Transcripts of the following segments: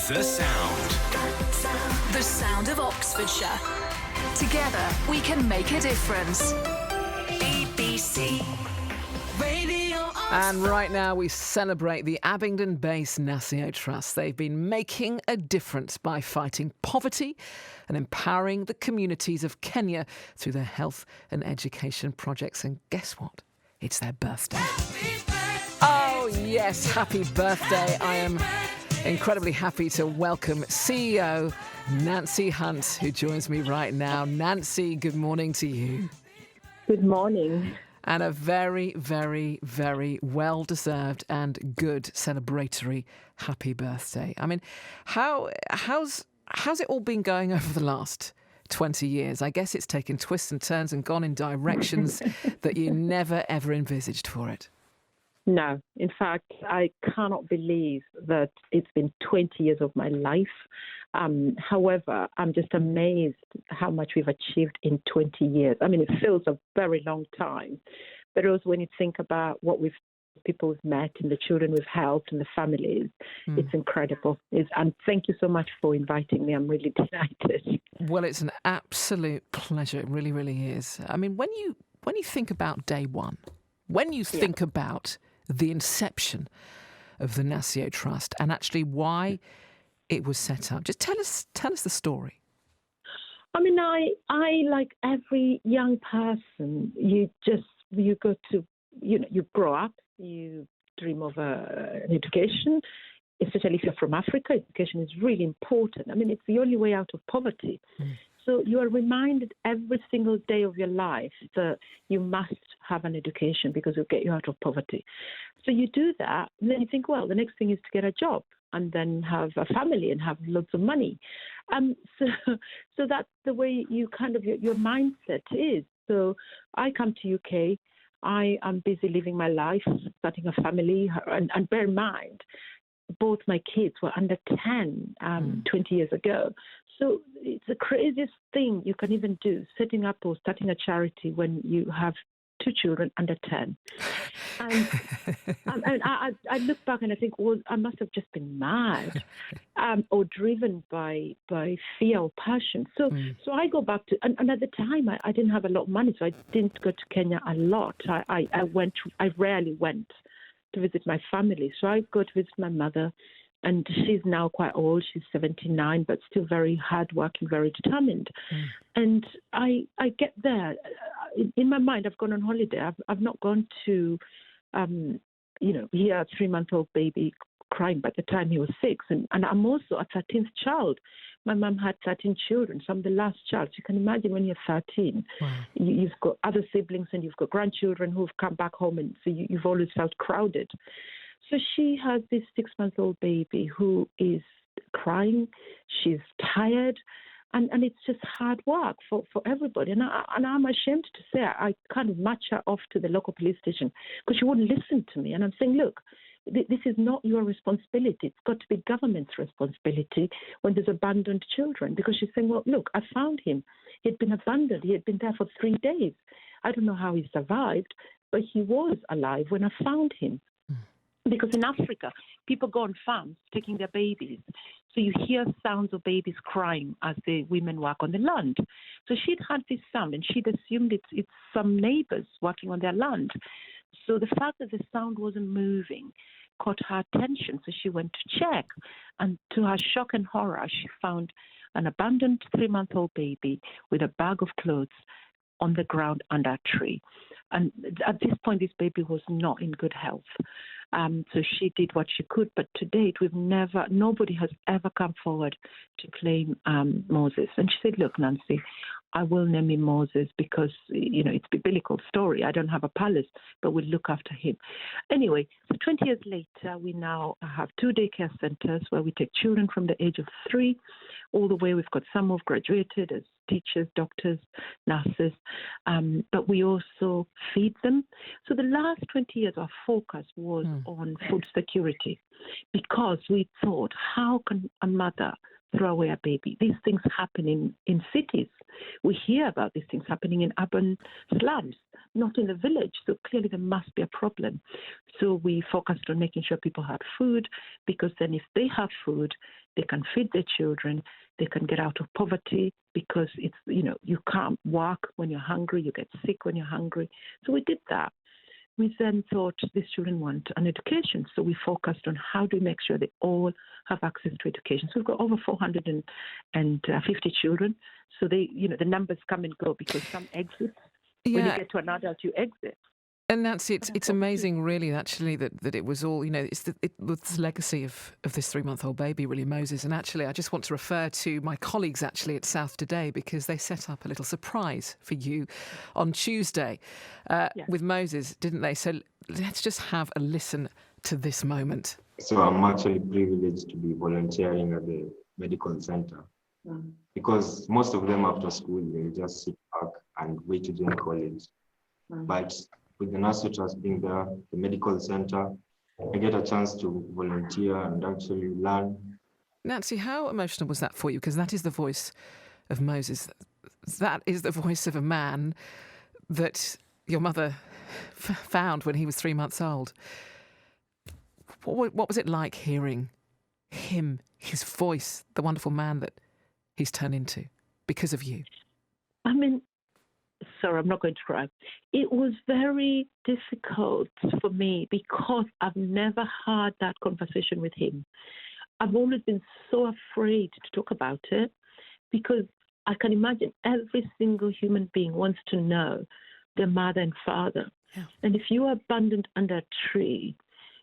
The Sound. The sound of Oxfordshire. Together we can make a difference. BBC Radio Oxford. And right now we celebrate the Abingdon-based Nasio Trust. They've been making a difference by fighting poverty and empowering the communities of Kenya through their health and education projects. And guess what? It's their birthday. Oh yes, happy birthday. I am incredibly happy to welcome CEO Nancy Hunt, who joins me right now. Nancy, good morning to you. Good morning. And a very, very, very well-deserved and good celebratory happy birthday. I mean, how's it all been going over the last 20 years? I guess it's taken twists and turns and gone in directions that you never, ever envisaged for it. No, in fact, I cannot believe that it's been 20 years of my life. However, I'm just amazed how much we've achieved in 20 years. I mean, it feels a very long time, but also when you think about what people we've met and the children we've helped and the families, it's incredible. And thank you so much for inviting me. I'm really delighted. Well, it's an absolute pleasure. It really, really is. I mean, when you think about day one, when you think about the inception of the Nasio Trust and actually why it was set up, just tell us the story. I mean, I like every young person, you go to, you grow up, you dream of an education, especially if you're from Africa. Education is really important. I mean, it's the only way out of poverty. So you are reminded every single day of your life that you must have an education because it'll get you out of poverty. So you do that, and then you think, well, the next thing is to get a job and then have a family and have lots of money. So that's the way you kind of, your mindset is. So I come to UK, I am busy living my life, starting a family, and bear in mind, both my kids were under 10 20 years ago. So it's the craziest thing you can even do, setting up or starting a charity when you have two children under 10. And I look back and I think, well, I must have just been mad or driven by fear or passion. So I go back to, and at the time I didn't have a lot of money, so I didn't go to Kenya a lot. I rarely went to visit my family. So I go to visit my mother, and she's now quite old. She's 79, but still very hardworking, very determined. And I get there. In my mind, I've gone on holiday. I've not gone to, hear a 3-month-old baby crying by the time he was 6. And I'm also a 13th child. My mum had 13 children, so I'm the last child. So you can imagine when you're 13, you've got other siblings and you've got grandchildren who've come back home, and so you've always felt crowded. So she has this 6-month-old baby who is crying. She's tired, and it's just hard work for everybody. And I'm ashamed to say I kind of march her off to the local police station because she wouldn't listen to me. And I'm saying, look, this is not your responsibility. It's got to be government's responsibility when there's abandoned children. Because she's saying, well, look, I found him. He'd been abandoned. He had been there for 3 days. I don't know how he survived, but he was alive when I found him. Because in Africa, people go on farms taking their babies. So you hear sounds of babies crying as the women work on the land. So she'd had this sound, and she'd assumed it's some neighbors working on their land. So the fact that the sound wasn't moving caught her attention. So she went to check. And to her shock and horror, she found an abandoned 3-month-old baby with a bag of clothes on the ground under a tree. And at this point, this baby was not in good health. So she did what she could, but to date, nobody has ever come forward to claim Moses. And she said, look, Nancy, I will name him Moses because, it's a biblical story. I don't have a palace, but we'll look after him. Anyway, so 20 years later, we now have 2 daycare centers where we take children from the age of 3 all the way. We've got some who've graduated as teachers, doctors, nurses, but we also feed them. So the last 20 years, our focus was on food security, because we thought, how can a mother throw away a baby. These things happen in cities. We hear about these things happening in urban slums, not in the village. So clearly there must be a problem. So we focused on making sure people had food, because then if they have food, they can feed their children, they can get out of poverty, because it's, you can't work when you're hungry, you get sick when you're hungry. So we did that. We then thought these children want an education. So we focused on how do we make sure they all have access to education. So we've got over 450 children. So they, the numbers come and go, because some exit. Yeah. When you get to an adult, you exit. And Nancy, it's amazing, really, actually, that it was all, it was the legacy of this 3-month-old baby, really, Moses. And actually, I just want to refer to my colleagues, actually, at South Today, because they set up a little surprise for you on Tuesday with Moses, didn't they? So let's just have a listen to this moment. So I'm actually privileged to be volunteering at the medical center, because most of them after school, they just sit back and wait to join college. But with the Nursery Trust being there, the medical center, I get a chance to volunteer and actually learn. Nancy, how emotional was that for you? Because that is the voice of Moses. That is the voice of a man that your mother found when he was 3 months old. What was it like hearing him, his voice, the wonderful man that he's turned into because of you? I mean, sorry, I'm not going to cry. It was very difficult for me because I've never had that conversation with him. I've always been so afraid to talk about it, because I can imagine every single human being wants to know their mother and father. Yeah. And if you are abandoned under a tree,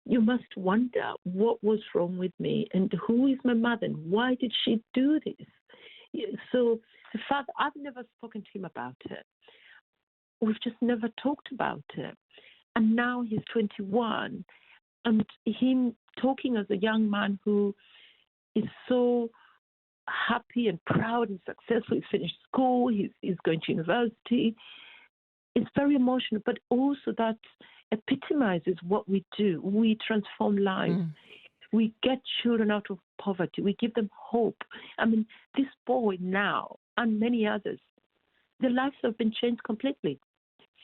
you must wonder what was wrong with me and who is my mother and why did she do this? So the fact I've never spoken to him about it. We've just never talked about it. And now he's 21, and him talking as a young man who is so happy and proud and successful. He's finished school, he's going to university. It's very emotional, but also that epitomizes what we do. We transform lives. We get children out of poverty. We give them hope. I mean, this boy now and many others, their lives have been changed completely.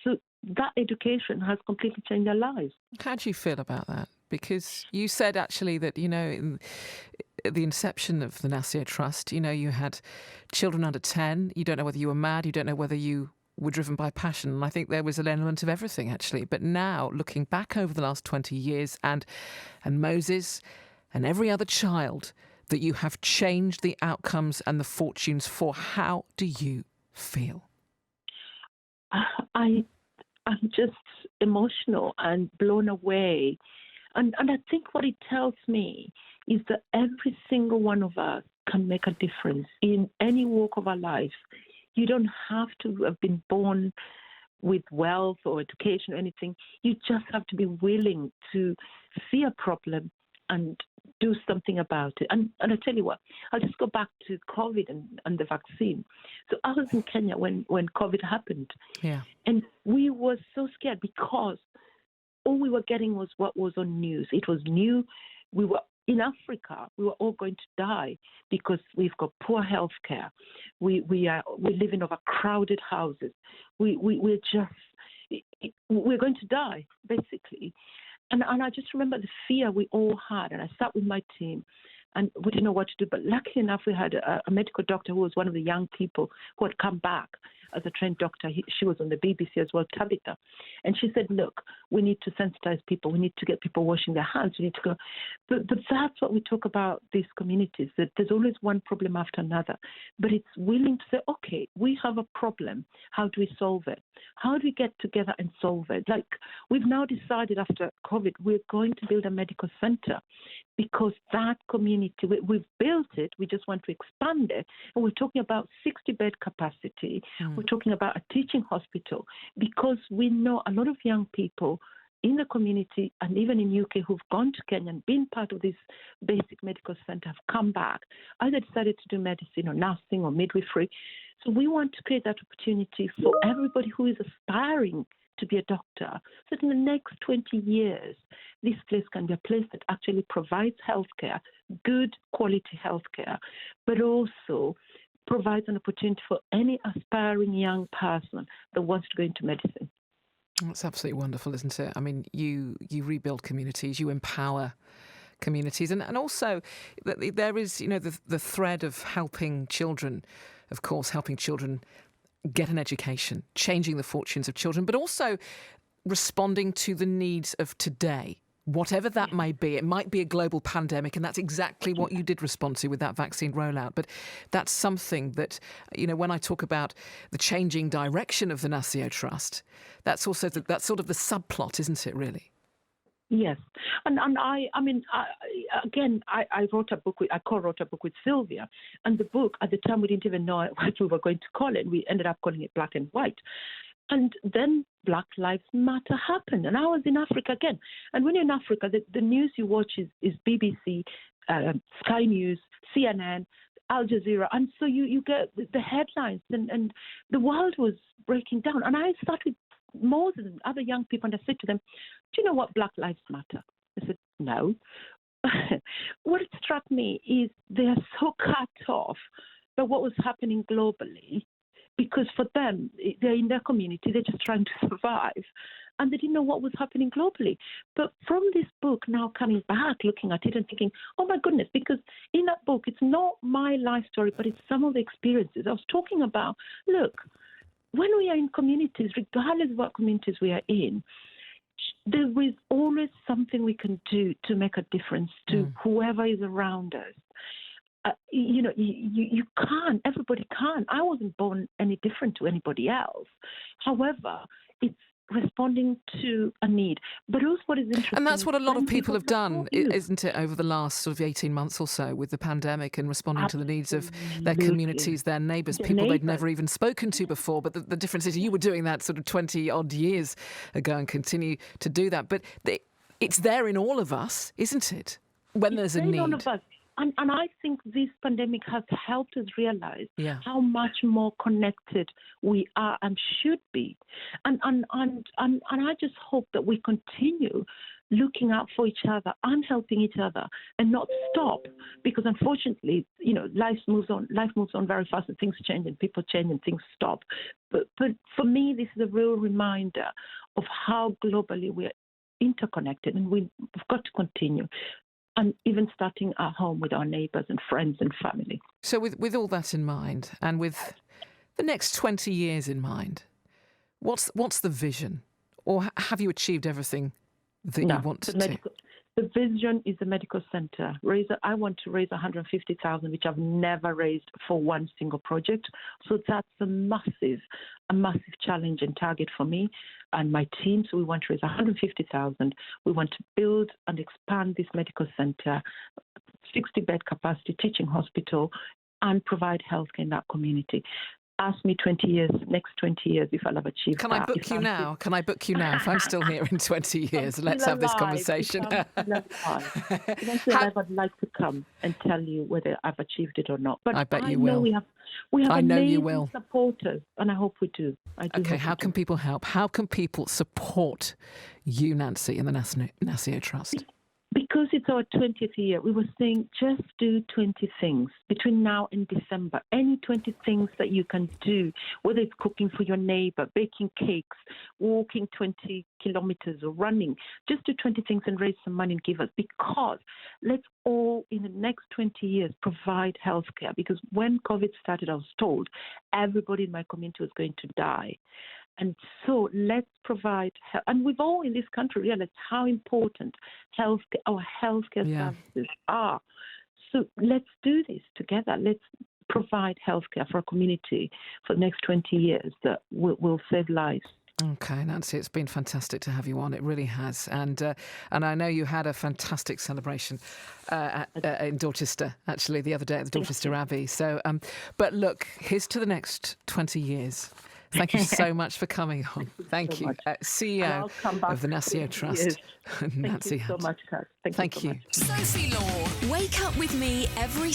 So that education has completely changed their lives. How do you feel about that? Because you said actually that, at the inception of the Nasir Trust, you had children under 10. You don't know whether you were mad. You don't know whether you were driven by passion. And I think there was an element of everything, actually. But now, looking back over the last 20 years and Moses and every other child that you have changed the outcomes and the fortunes for, how do you feel? I'm just emotional and blown away. And I think what it tells me is that every single one of us can make a difference in any walk of our life. You don't have to have been born with wealth or education or anything. You just have to be willing to see a problem and do something about it. And I tell you what, I'll just go back to COVID and the vaccine. So I was in Kenya when COVID happened. Yeah. And we were so scared because all we were getting was what was on news. It was new. We were in Africa. We were all going to die because we've got poor health care. We live in overcrowded houses. We're going to die, basically. And I just remember the fear we all had. And I sat with my team and we didn't know what to do. But lucky enough, we had a medical doctor who was one of the young people who had come back as a trained doctor. She was on the BBC as well, Tabitha. And she said, look, we need to sensitize people. We need to get people washing their hands. We need to go. But that's what we talk about these communities, that there's always one problem after another. But it's willing to say, okay, we have a problem. How do we solve it? How do we get together and solve it? Like, we've now decided after COVID, we're going to build a medical center because that community, we've built it, we just want to expand it. And we're talking about 60-bed capacity. We're talking about a teaching hospital because we know a lot of young people in the community and even in UK who've gone to Kenya and been part of this basic medical center have come back, either decided to do medicine or nursing or midwifery. So we want to create that opportunity for everybody who is aspiring to be a doctor. So that in the next 20 years, this place can be a place that actually provides healthcare, good quality healthcare, but also provides an opportunity for any aspiring young person that wants to go into medicine. That's absolutely wonderful, isn't it? I mean, you rebuild communities, you empower communities, and also there is, the thread of helping children, of course, helping children get an education, changing the fortunes of children, but also responding to the needs of today. Whatever that may be, it might be a global pandemic, and that's exactly what you did respond to with that vaccine rollout. But that's something that, when I talk about the changing direction of the NASCIO Trust, that's also that's sort of the subplot, isn't it, really? Yes, and I wrote a book. I co-wrote a book with Sylvia, and the book at the time we didn't even know what we were going to call it. We ended up calling it Black and White. And then Black Lives Matter happened. And I was in Africa again. And when you're in Africa, the news you watch is BBC, Sky News, CNN, Al Jazeera. And so you get the headlines, and the world was breaking down. And I sat with Moses and other young people, and I said to them, do you know what Black Lives Matter? I said, no. What it struck me is they are so cut off by what was happening globally. Because for them, they're in their community, they're just trying to survive. And they didn't know what was happening globally. But from this book, now coming back, looking at it and thinking, oh my goodness, because in that book, it's not my life story, but it's some of the experiences. I was talking about, look, when we are in communities, regardless of what communities we are in, there is always something we can do to make a difference to whoever is around us. You can't, everybody can't. I wasn't born any different to anybody else. However, it's responding to a need. But also what is interesting... And that's what a lot of people have done, isn't it, over the last sort of 18 months or so with the pandemic and responding to the needs of their communities, their neighbours, people they'd never even spoken to before. But the difference is you were doing that sort of 20-odd years ago and continue to do that. But it's there in all of us, isn't it, when there's a need? All of us. And I think this pandemic has helped us realize how much more connected we are and should be. And I just hope that we continue looking out for each other and helping each other and not stop, because unfortunately, life moves on very fast and things change and people change and things stop. But for me, this is a real reminder of how globally we are interconnected, and we've got to continue. And even starting at home with our neighbours and friends and family. So with all that in mind, and with the next 20 years in mind, what's the vision? Or have you achieved everything that you want to? The vision is the medical centre. I want to raise 150,000, which I've never raised for one single project. So that's a massive challenge and target for me and my team. So we want to raise 150,000. We want to build and expand this medical centre, 60-bed capacity teaching hospital, and provide healthcare in that community. Ask me next 20 years if I'll have achieved that. Can I book you now? If I'm still here in 20 years, let's have this conversation. Eventually, I'd like to come and tell you whether I've achieved it or not. But I bet you will. We have amazing supporters, and I hope we do. Okay, how can people help? How can people support you, Nancy, in the NASCIO Trust? Because it's our 20th year, we were saying just do 20 things between now and December. Any 20 things that you can do, whether it's cooking for your neighbor, baking cakes, walking 20 kilometers or running, just do 20 things and raise some money and give us. Because let's all, in the next 20 years, provide healthcare. Because when COVID started, I was told everybody in my community was going to die. And so let's provide, and we've all in this country realized how important our healthcare services are. So let's do this together. Let's provide healthcare for a community for the next 20 years that will save lives. Okay, Nancy, it's been fantastic to have you on. It really has. And I know you had a fantastic celebration in Dorchester, actually, the other day at the Dorchester Abbey. So, but look, here's to the next 20 years. Thank you so much for coming on. Thank you. CEO of the NASCIO Trust, Nancy Thank you so much, Kat. Thank you. Sophie Law. Wake up with me every